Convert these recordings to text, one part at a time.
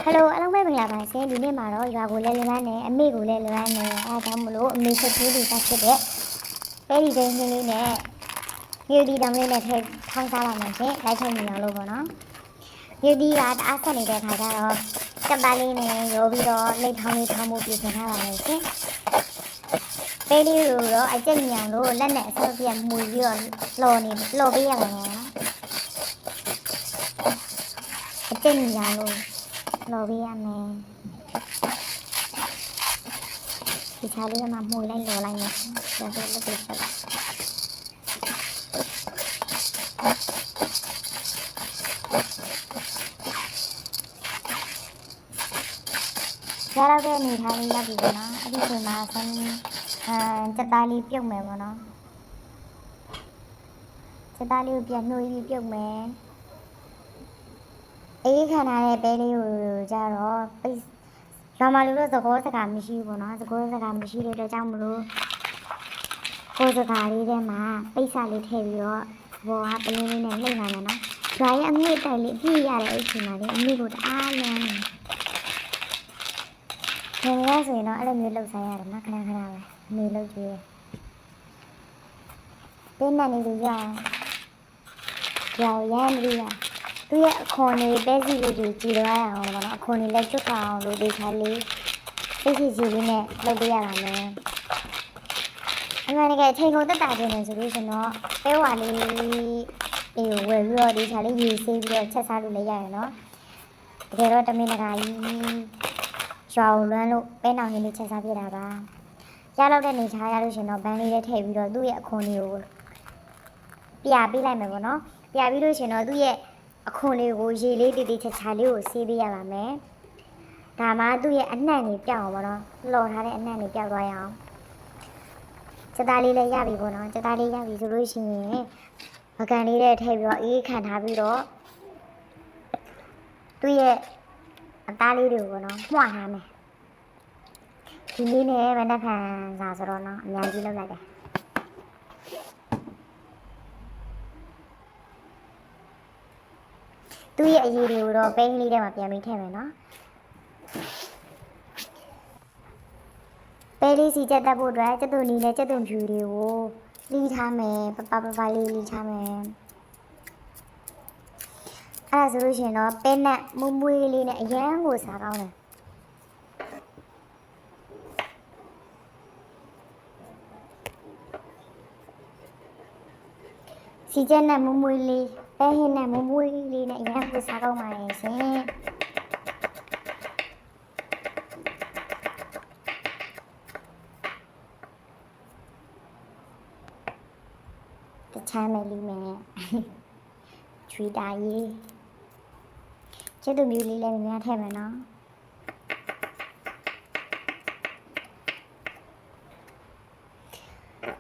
Hello အားလုံးပဲမင်္ဂလာပါရှင်ဒီနေ့မှာတော့ရွာကိုလည်းလွမ်းနေအမေကိုလည်းလွမ်းနေအားကြောင့်မလို့အမေချက်သေးတွေတက်ဖြစ်တဲ့ပဲဒီဒိန်းလေးနဲ့မြေဒီတောင်လေးနဲ့ထည့်ထောင်းစားပါမယ်ရှင်လိုက်ထုတ်နေအောင်လို့ပေါ့နော်မြေဒီကတအားဆက်နေတဲ့ခါကျတော့စက်ပါလေးနဲ့ရောပြီးတော့လိတ်ထောင်းလေးထောင်းမှုပြင်ဆင်ထားပါမယ်ရှင်ပဲလေးကိုတော့အကျက်ညံလို့လက်နဲ့အဆက်ပြတ်မှုပြီးတော့လော်ပေးရမှာနော်အကျက်ညံလို့လော်ပေးရမယ်ဒီချာလေးကမှမှုလိုက်လော်လိုက်မယ်ဒါဆိုလုပ်ပြီးဆက်ရတော့တဲ့အနေထားလေးရောက်ပြီပေါ့နော်အဲ့ဒီချိန်မှာစက်သားလေးပြုတ်မယ်ပေါ့နော်စက်သားလေးကိုပြန်နှိုးပြီးပြုတ်မယ်အေးခံထားတဲ့ပဲလေးကိုကြတော့ပိတ်ရွာမှာလို့သကောစကားမရှိဘူးပေါ့နော်သကောစကားမရှိတဲ့အတွက်ကြောင့်မလို့ကိုစကားလေးထဲမှာပိတ်စာလေးထည့်ပြီးတော့ဘောကပလင်းလေးနဲ့နှိပ်နိုင်မယ်နော်ရွာရဲ့အမြင့်တက်လေးအပြည့်ရတဲ့အချိန်မှာလေအမြင့်ကိုတအားလန်းနေရဆိုရင်တော့အဲ့လိုမျိုးလှုပ်ဆိုင်ရတယ်နော်ခဏခဏပဲအမေလှုပ်ကြည့်တင်းနဲ့နေကြရရမ်းပြီးရသူရဲ့အခွန်လေးပဲစီလေးကြီးကြည်သွားရအောင်ပေါ့နော်အခွန်လေးလည်းကျွတ်အောင်လို့ဒီခါလေးစိတ်ကြီးလေးနဲ့လုပ်ပေးရပါမယ်အမှန်တကယ်အချိန်ကုန်တက်တာကျနေဆိုလို့ရှင်တော့ပဲဝါလေးအေးဝယ်ပြီးတော့ဒီခါလေးရေဆေးပြီးတော့ချက်စားလို့လည်းရရနော်တကယ်တော့တမင်တကာကြီးရွာကိုလွမ်းလို့ပဲနောင်ရင်းလေးချက်စားပြတာပါရတော့တဲ့နေချာရလို့ရှင်တော့ဘန်းလေးလေးထည့်ပြီးတော့သူ့ရဲ့အခွန်လေးကိုပြပေးလိုက်မယ်ပေါ့နော်ပြပြီးလို့ရှင်တော့သူ့ရဲ့အခွန်လေးကိုရေလေးတီတီချာချာလေးကိုဆေးပေးရပါမယ်ဒါမှသူ့ရဲ့အနှံ့ကြီးပြောက်အောင်ပေါ့နော်လော်ထားတဲ့အနှံ့ကြီးပြောက်သွားရအောင်စက်သားလေးလည်းရပြီပေါ့နော်စက်သားလေးရပြီဆိုလို့ရှိရင်ပကံလေးနဲ့ထည့်ပြီးတော့အေးခံထားပြီးတော့သူ့ရဲ့အသားလေးတွေကိုပေါ့နော်မှွာထားမယ်ဒီလေးနဲ့မနက်ဖြန်စာဆိုတော့နော်အများကြီးလုပ်လိုက်တယ်သူ့ရဲ့အရည်တွေကိုတော့ပိန်းလေးထဲမှာပြန်ပြီးထည့်မယ်နော်ပဲလေးစီချက်တက်ဖို့အတွက်ကျက်သွန်နီနဲ့ကျက်သွန်ဖြူတွေကိုလီးထားမယ်ပလေးလီးထားမယ်အဲ့ဒါဆိုလို့ရှိရင်တော့ပဲနဲ့မွေးလေးနဲ့အရန်ကိုစားကောင်းတယ်စီချက်နဲ့မွေးလေးပဲဟင်းနဲ့မွေးလေးနဲ့အရန်ကိုစားကောင်းပါရဲ့ရှင်တချမ်းမယ်လေးမယ်ချွေတာရေးကျက်သွန်ဖြူလေးလည်းများထည့်မယ်နော်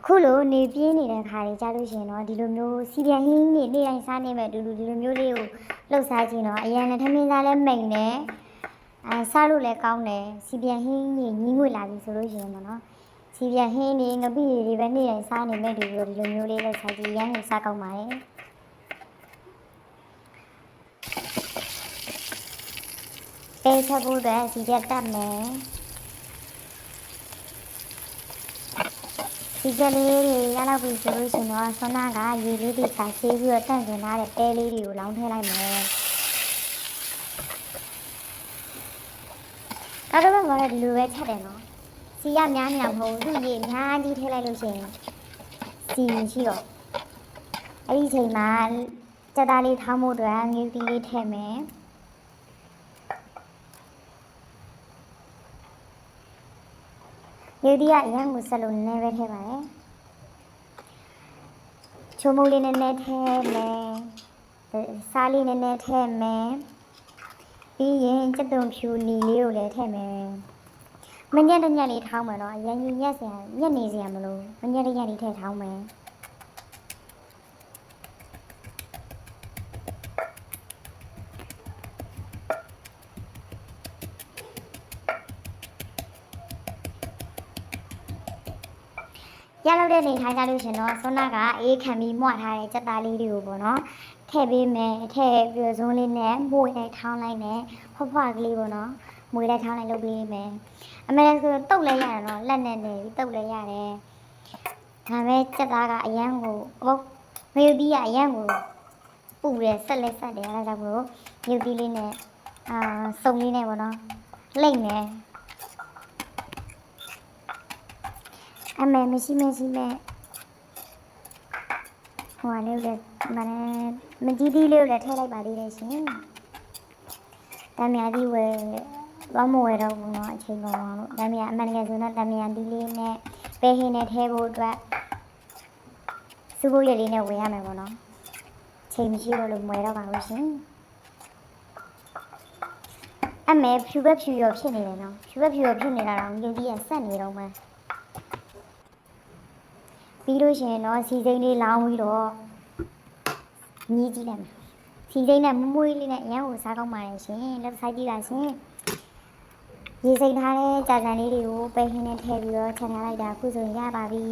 ခုလိုနေပြင်းနေတဲ့ခါတွေကြားလို့ရှိရင်တော့ဒီလိုမျိုးစီပြန်ဟင်းနေနေ့တိုင်းစားနေမဲ့ဒီလိုမျိုးလေးကိုလှုပ်ရှားခြင်းတော့အရင်နဲ့ထမင်းစားလဲမိန်တယ်စားလို့လည်းကောင်းတယ်စီပြန်ဟင်းနေညီးငွေလာပြီဆိုလို့ရှိရင်ပေါ့နော်စီပြန်ဟင်းနေငပိတွေပဲနေ့တိုင်းစားနေမဲ့ဒီလိုမျိုးလေးလှုပ်ရှားခြင်းရမ်းကိုစားကောင်းပါတယ်ပဲချက်ဖို့အတွက်စီချက်တက်မယ်ဒီကလေးတွေရလောက်ပြီဆိုလို့ရှိရင်တော့ဆွမ်းနာကရေလေးတွေစာဆေးပြီးတော့တန့်စင်ထားတဲ့ပဲလေးတွေကိုလောင်းထည့်လိုက်မယ်နောက်တော့ဘာလဲဒီလိုပဲချက်တယ်နော်စီရများများမဟုတ်ဘူးသူရေအများကြီးထည့်လိုက်လို့ရှိရင်စီရှိတော့အဲ့ဒီချိန်မှာစက်သားလေးထောင်းဖို့အတွက်ငရုတ်တီးလေးထည့်မယ်ငရုတ်တီးကအရင်ကဆက်လို့နည်းနည်းပဲထည့်ပါတယ်ချိုးမုတ်လေးနည်းနည်းထည့်မယ်စားလေးနည်းနည်းထည့်မယ်ပြီးရင်ကျက်သွန်ဖြူနီလေးကိုလည်းထည့်မယ်မညက်တညက်လေးထောင်းမယ်တော့အရင်ညက်နေစရာမလိုမညက်တညက်လေးထည့်ထောင်းမယ်ရလောက်တဲ့နေထိုင်ကြလို့ရှင်တော့ဆွမ်းနာကအေးခံပြီးမွှထားတဲ့စက်သားလေးတွေကိုပေါ့နော်ထ ထည့်ပေးမယ်ထည့်ပြီးတော့ဇွန်းလေးနဲ့မှုတ်လိုက်ထောင်းလိုက်နဲ့ဖွားဖွားကလေးပေါ့နော်မွေးလိုက်ထောင်းလိုက်လုပ်ပေးမယ်အမေဆိုတုတ်လဲရတယ်နော်လက်နဲ့နေပြီးတုတ်လဲရတယ်ဒါပဲစက်သားကအရန်ကိုဟုတ်မယူတီးကအရန်ကိုပူတယ်ဆက်လက်ဆက်တယ်အဲဒါကြောင့်မို့မြုပ်တီးလေးနဲ့စုံလေးနဲ့ပေါ့နော်လိမ့်မယ်အမေမရှိမဲ့ဟိုဟာလေးလည်းမကြီးတီးလေးကိုလည်းထည့်လိုက်ပါသေးတယ်ရှင်တမ်းမြာတီးဝယ်ဘာမဝယ်တော့ဘူးเนาะအချိန်ကုန်အောင်လို့တမ်းမြာအမှန်တကယ်ဆိုတော့တမ်းမြာတီးလေးနဲ့ပဲဟင်းနဲ့ထည့်ဖို့အတွက်စူဖို့ရလေးနဲ့ဝယ်ရမယ်ပေါ့နော်ချိန်မရှိလို့မွေတော့ပါဘူးရှင်အမေဖြူပဲဖြူရောဖြစ်နေတယ်နော်ဖြူပဲဖြူရောဖြစ်နေတာတော့မြုပ်ကြီးရဆက်နေတော့မှပြီးလို့ရှိရင်တော့စီစိမ့်လေးလောင်းပြီးတော့ညီးကြည့်လိုက်မယ်စီစိမ့်နဲ့မွေးလေးနဲ့အရန်ကိုစားကောင်းပါတယ်ရှင်လက်ဆိုင်ကြည့်ပါရှင်ရေစိမ့်ထားတဲ့ကြာကြံလေးတွေကိုပဲဟင်းနဲ့ထည့်ပြီးတော့ချက်ထားလိုက်တာအခုဆိုရင်ရပါပြီ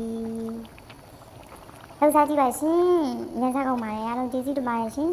လောက်စားကြည့်ပါရှင်ရန်စားကောင်းပါတယ်အားလုံးကျေးဇူးတင်ပါတယ်ရှင်